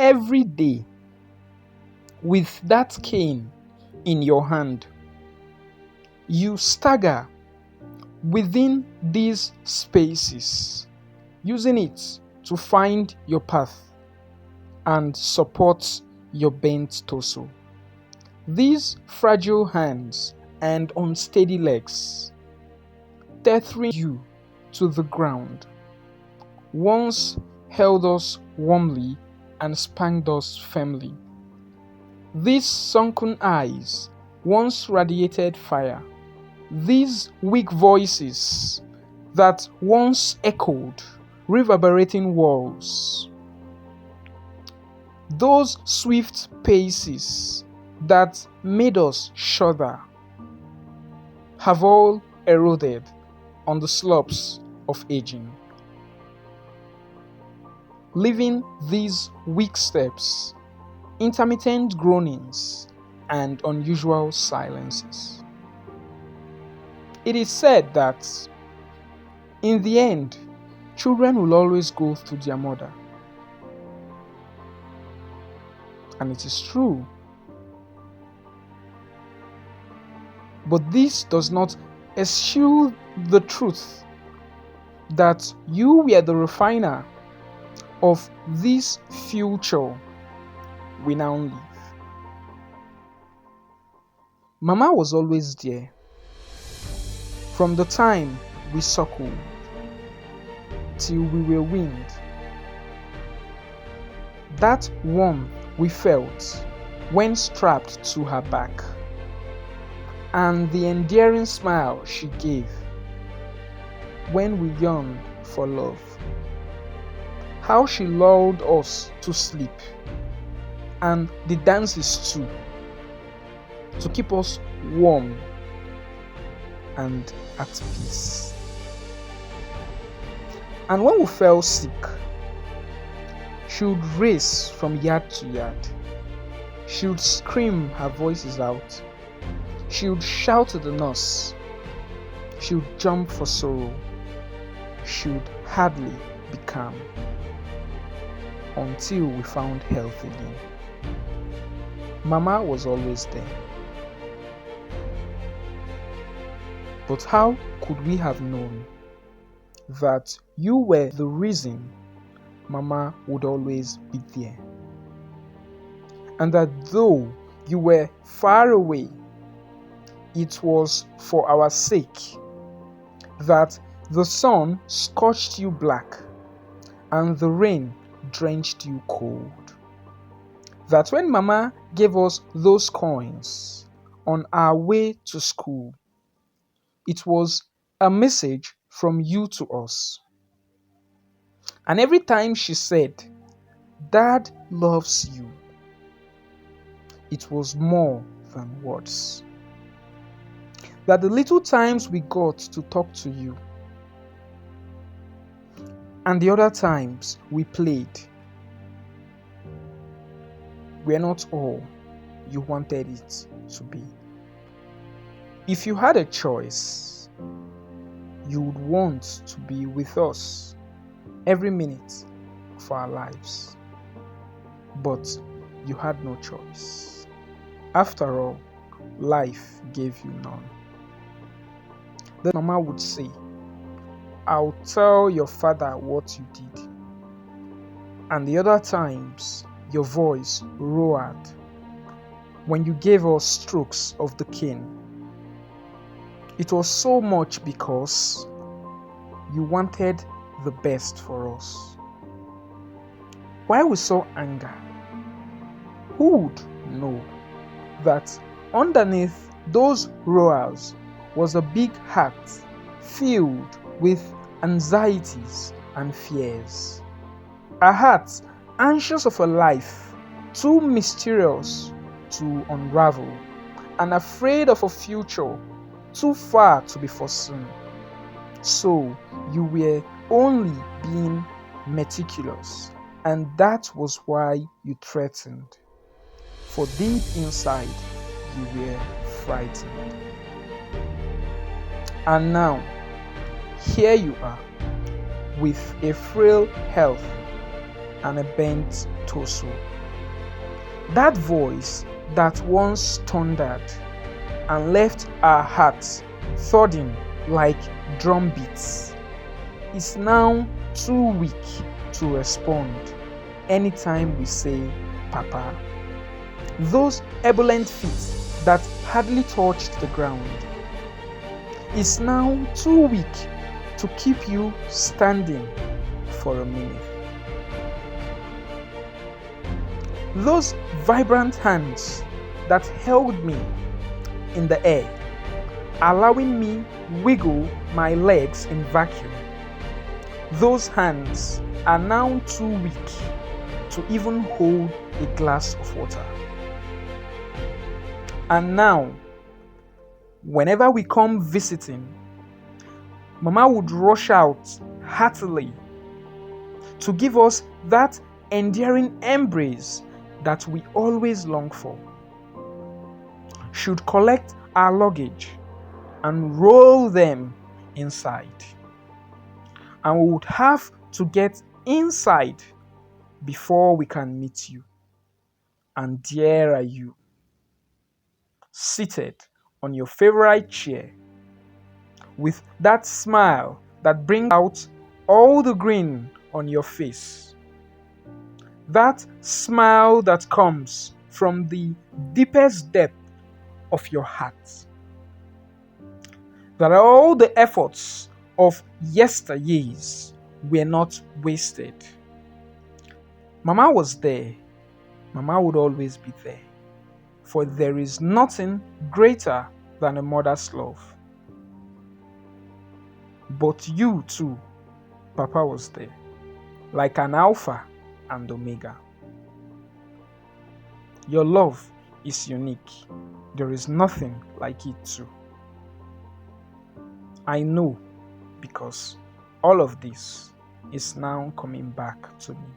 every day with that cane in your hand, you stagger within these spaces, using it to find your path and support your bent torso. These fragile hands and unsteady legs, tethering you to the ground, once held us warmly and spanked us firmly. These sunken eyes once radiated fire. These weak voices that once echoed reverberating walls. Those swift paces that made us shudder have all eroded on the slopes of aging, leaving these weak steps, intermittent groanings, and unusual silences. It is said that in the end, children will always go through their mother. And it is true. But this does not eschew the truth that you were the refiner of this future we now live. Mama was always there from the time we suckled till we were weaned. That warmth we felt when strapped to her back, and the endearing smile she gave when we yearned for love. How she lulled us to sleep, and the dances too, to keep us warm and at peace. And when we fell sick, she would race from yard to yard. She would scream her voices out. She would shout at the nurse. She would jump for sorrow. She would hardly be calm until we found health again. Mama was always there. But how could we have known that you were the reason Mama would always be there? And that though you were far away, it was for our sake that the sun scorched you black and the rain drenched you cold. That when Mama gave us those coins on our way to school, it was a message from you to us. And every time she said, "Dad loves you," it was more than words. That the little times we got to talk to you, and the other times we played, were not all you wanted it to be. If you had a choice, you would want to be with us every minute of our lives. But you had no choice. After all, life gave you none. Then Mama would say, "I'll tell your father what you did." And the other times, your voice roared when you gave us strokes of the cane. It was so much because you wanted the best for us. While we saw anger, who would know that underneath those roars was a big heart filled with anxieties and fears? A heart anxious of a life too mysterious to unravel, and afraid of a future too far to be foreseen. So you were only being meticulous, and that was why you threatened. For deep inside, you were frightened. And now, here you are, with a frail health, and a bent torso. That voice that once thundered and left our hearts thudding like drum beats is now too weak to respond anytime we say Papa. Those ebullient feet that hardly touched the ground is now too weak to keep you standing for a minute. Those vibrant hands that held me in the air, allowing me wiggle my legs in vacuum, those hands are now too weak to even hold a glass of water. And now, whenever we come visiting, Mama would rush out heartily to give us that endearing embrace that we always long for. She'd collect our luggage and roll them inside. And we would have to get inside before we can meet you. And there are you, seated on your favorite chair, with that smile that brings out all the grin on your face. That smile that comes from the deepest depth of your heart. That all the efforts of yesteryears were not wasted. Mama was there. Mama would always be there. For there is nothing greater than a mother's love. But you too, Papa was there, like an Alpha and Omega. Your love is unique. There is nothing like it too. I know, because all of this is now coming back to me.